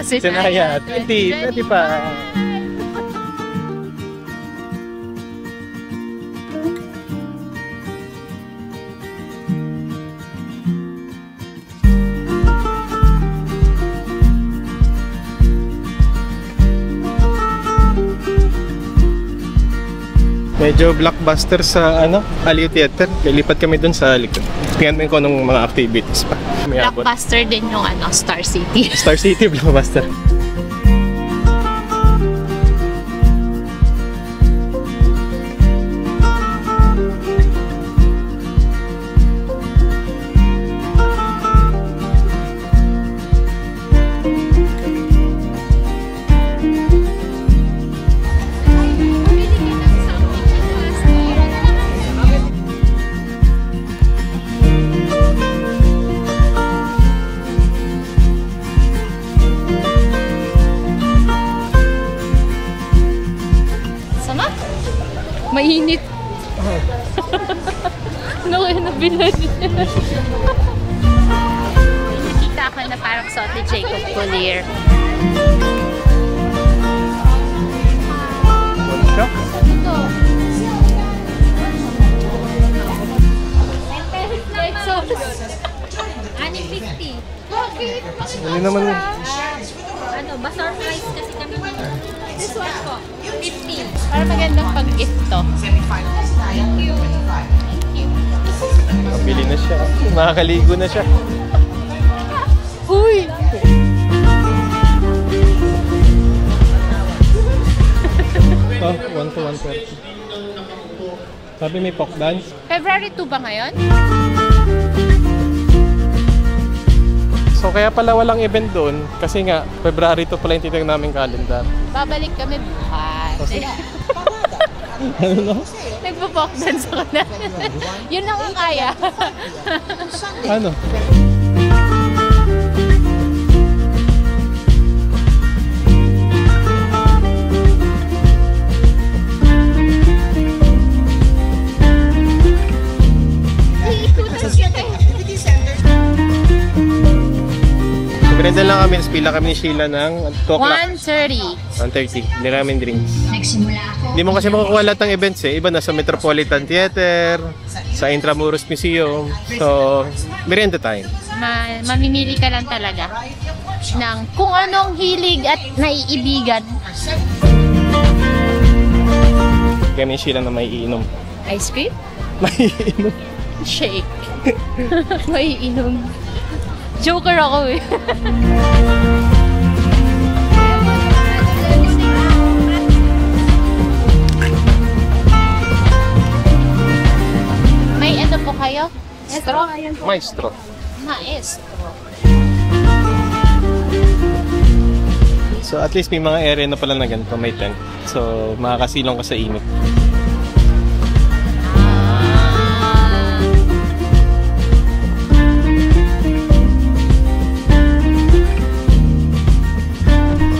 Sinaya. 20 pa. Medyo blockbuster sa Aliw Theater. Lilipat kami dun sa likod. Tingnan mo kung anong mga activities pa. Blockbuster din yung Star City. Star City, blockbuster. Mainit. No, nabilad. Nakita ako na parang Sote Jacob Collier. Ito? Ito. White sauce. 6.50. Bakit? Hindi naman. Bazaar price kasi kami. This one po, 50. Para magandang pag-gift to. Thank you. Thank you. Mabili na siya. Makakaligo na siya. Uy! Ito, 1 to 130. Sabi may folk dance. February 2 ba ngayon? So kaya pala walang event doon kasi nga February 2 pala yung titignan namin calendar. Babalik kami bukas. Ano no? Nagpo-folk dance ako na. Yun lang ang kaya. Ano? Pinagdala lang kami, pila kami ni Sheila ng 2 o'clock. 1:30. 1:30. Hindi namin drinks. Hindi mo kasi makukuha lahat ng events eh. Iba nasa Metropolitan Theater, sa Intramuros Museum. So, merienda time. Mamimili ka lang talaga ng kung anong hilig at naiibigan. Kami ni Sheila na may iinom. Ice cream? May iinom. Shake. May iinom. Joker ako eh. May ano po kayo? Straw? Maestro. Maestro. So at least may mga area na pala na ganito, may tent. So makakasilong ka sa init.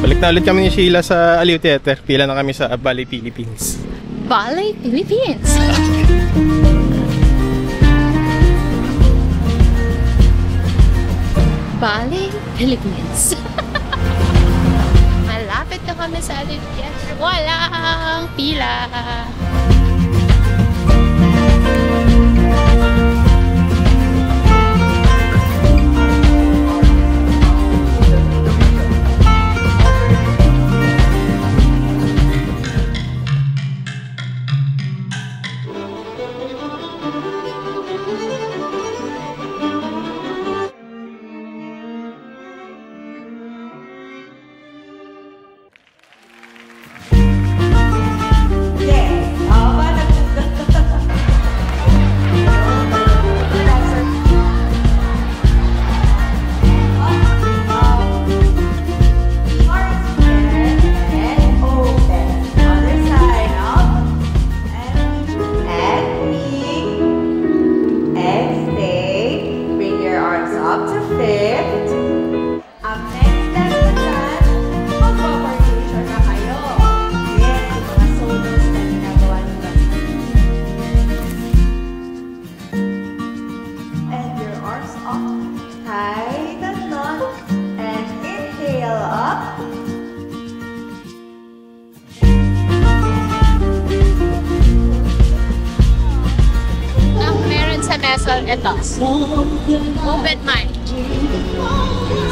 Balik na ulit kami ni Sheila sa Aliw Theater. Pila na kami sa Ballet Philippines. Ballet Philippines. Ballet Philippines. Malapit na kami sa Aliw Theater. Walang pila. Exhale. rehearsal, ito. Open mic.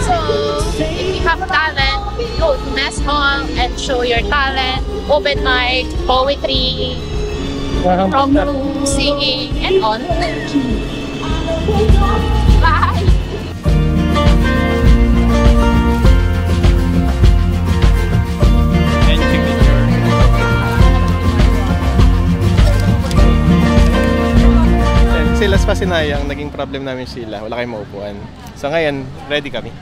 So, if you have talent, go to Mess Hall and show your talent. Open mic, poetry, from singing, and all. Bye! And signature. And sila pa sinayang, naging problem namin sila. Wala kayong maupuan. So ngayon, ready kami.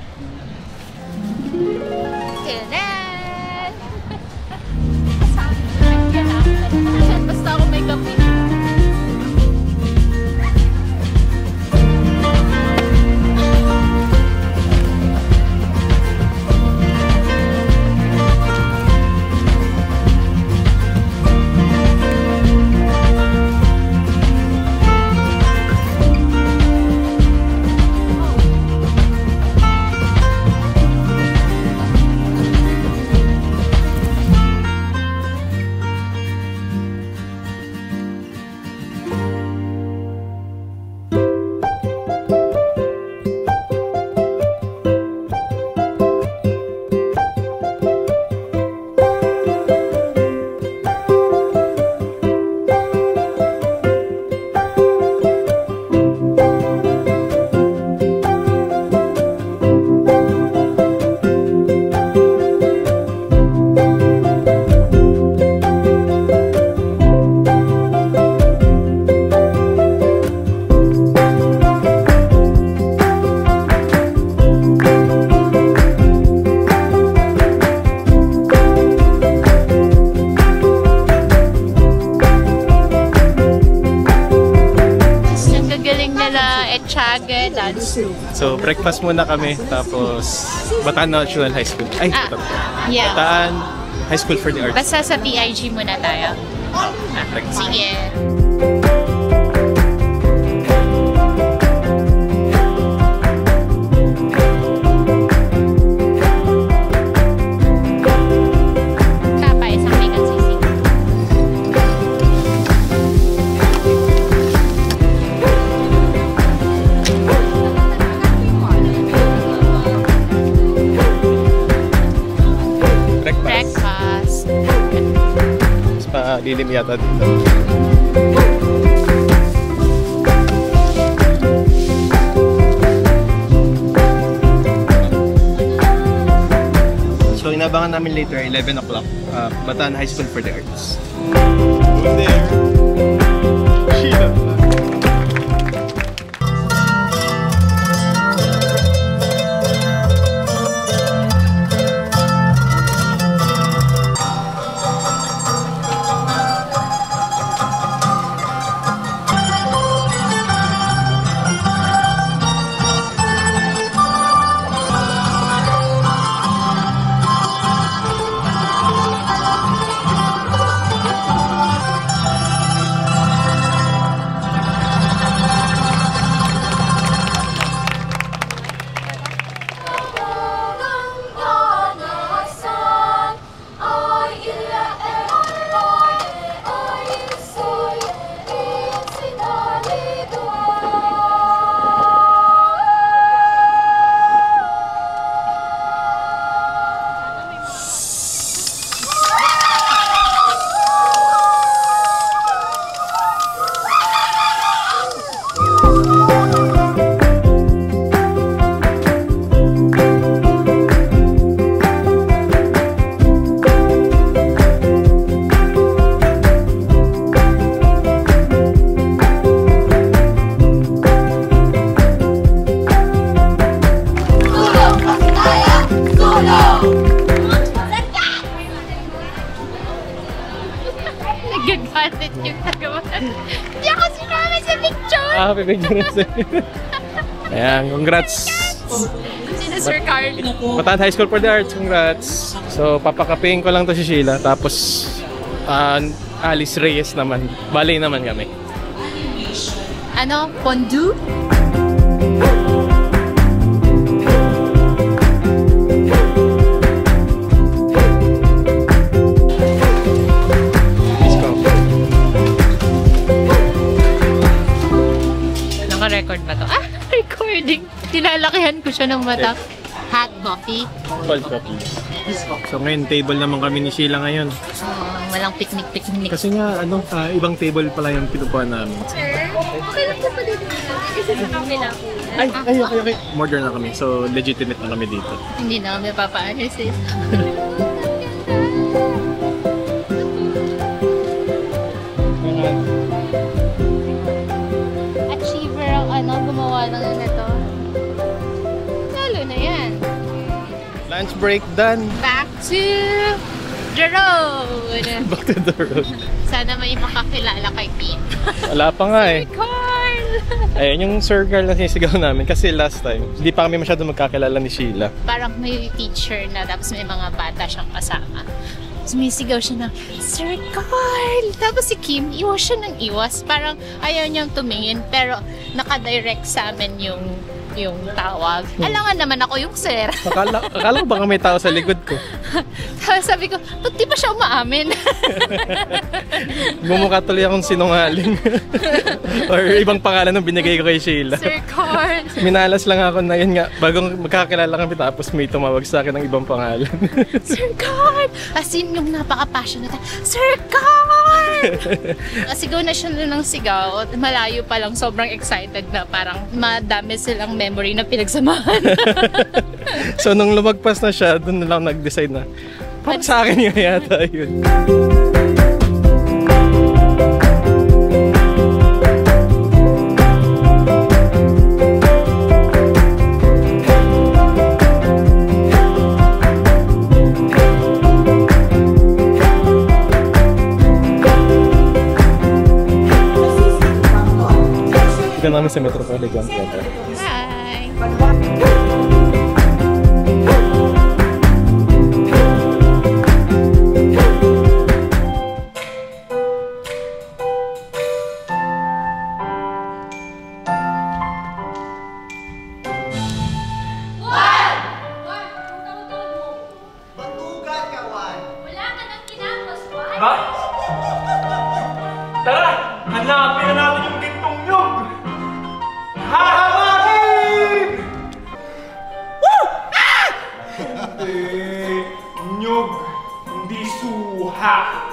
Kailan? Basta ako may kape. So, breakfast muna kami, tapos Bataan National High School. Ay, yeah. Bataan High School for the Arts. Basta sa PIG muna tayo. Sige. Lilim yata dito. So inabangan namin later, 11 o'clock, Bataan High School for the Arts. Go there. Sheila. Nagagalit yung nagawa. Hindi ako sinama sa picture! Pipicture na Ayan, congrats! Sino Sir Carly? Bataan High School for the Arts, congrats! So, papakapiin ko lang to si Sheila, tapos Alice Reyes naman. Ballet naman kami. Ano? Fondue? Record ba to? Ah, recording. Tinalakihan ko siya ng mata. Hot coffee. Cold coffee. So ngayon, table naman kami ni Sheila ngayon. Walang picnic. Kasi nga, ibang table pala yung pinupuan namin. Sir, okay lang po dito. Isa sa kami lang. Okay. Modern na kami. So, legitimate na kami dito. Hindi na kami papaalis eh. Achiever ang gumawa ng ito. Lalo na yan. Lunch break done. Back to the road. Back to the road. Sana may makakilala kay Pete. Wala pa nga eh. Carl! Ayun, yung Sir Carl na sinisigaw namin. Kasi last time, hindi pa kami masyado magkakilala ni Sheila. Parang may teacher na tapos may mga bata siyang kasama. Sumisigaw siya ng, Sir Carl! Tapos si Kim, iwas siya ng iwas. Parang ayaw niyang tumingin pero nakadirect sa amin yung tawag. Alangan naman ako yung sir. Akala ko baka may tao sa likod ko. Tapos sabi ko, ba't di pa siya umaamin? Bumukha tuloy akong sinungaling. Or ibang pangalan ng binigay ko kay Sheila. Sir Carl! Minalas lang ako na yun nga, bagong magkakilala kami tapos may tumawag sa akin ng ibang pangalan. Sir Carl! As in, yung napaka-passionate, Sir Carl! Sigaw na siya ng sigaw. Malayo pa lang, sobrang excited na. Parang madami silang memory na pinagsamahan. So nung lumagpas na siya, doon na lang nag-decide na parang sa akin yung yata yun. Ika namin sa Metropolitan Theater. Hi! Ba? Tara! Hanapin na natin yung gintong nyug! Hahawakin! Woo! Ah! Nyug, hindi suha!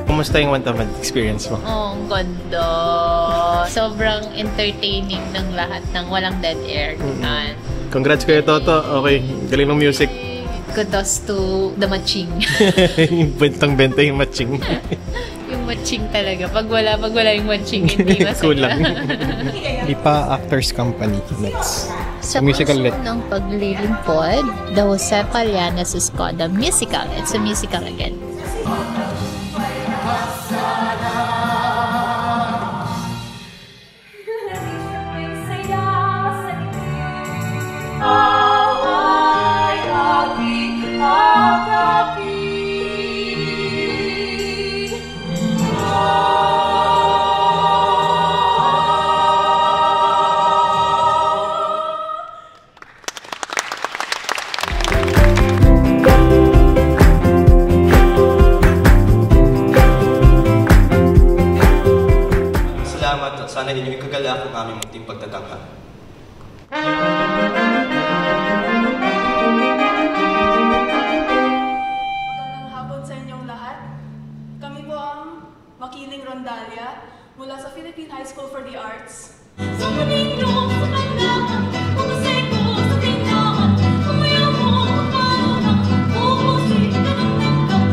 Kumusta yung one-to-one experience mo? Oh, ang ganda. Sobrang entertaining ng lahat ng walang dead air. Congrats kayo, Toto. Okay, galing ng music. Kudos to the matching. Bentang-benta yung matching. Yung matching talaga. Pag wala yung matching, hindi masaya. Kulang. Lipa Actors Company. Next. Sa musical puso lit. ng paglilingkod, The Jose Palianes Escoda Musical. It's a musical again. Salamat at sana inyong ikagalak ang aming munting pagtatangka. Magandang hapon sa inyong lahat. Kami po ang Makiling Rondalia mula sa Philippine High School for the Arts. Sa maningong sa kanlangan, pumusiko sa tindahan, kumayaw mo ang parang pumusik ka ng nagkap.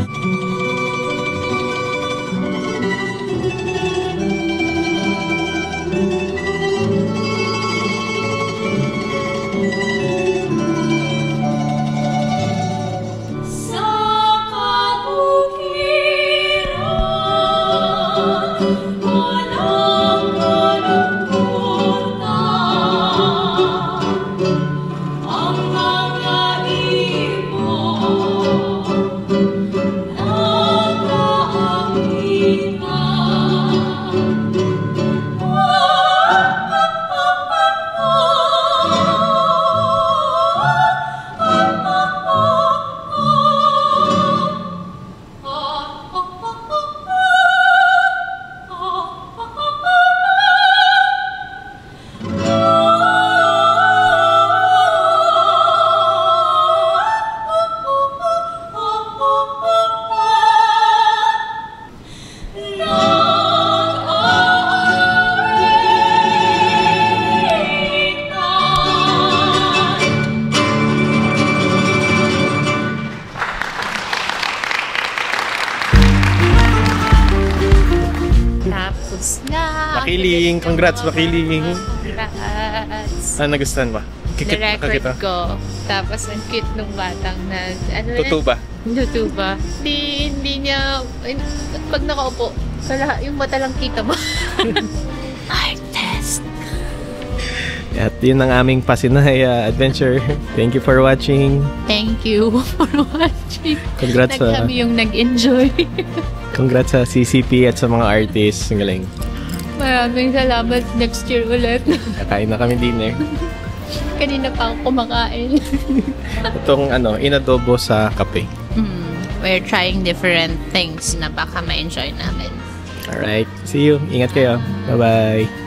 Makiling. Congrats, Makiling. Congrats. Ano nagustuhan mo? Na-record ko. Tapos ang cute nung batang na... Ano Tutuba. Tutuba. Hindi niya... Pag nakaupo, sa lahat, yung mata lang kita mo. Artist. At yun ang aming Pasinaya adventure. Thank you for watching. Thank you for watching. Congrats sa... Kami yung nag-enjoy. Congrats sa CCP at sa mga artists. Ang galing. Maraming salamat. Next year ulit. Kakain na kami dinner. Kanina pa ako kumakain. Itong inadobo sa kape. We're trying different things na baka ma-enjoy namin. Alright. See you. Ingat kayo. Bye-bye.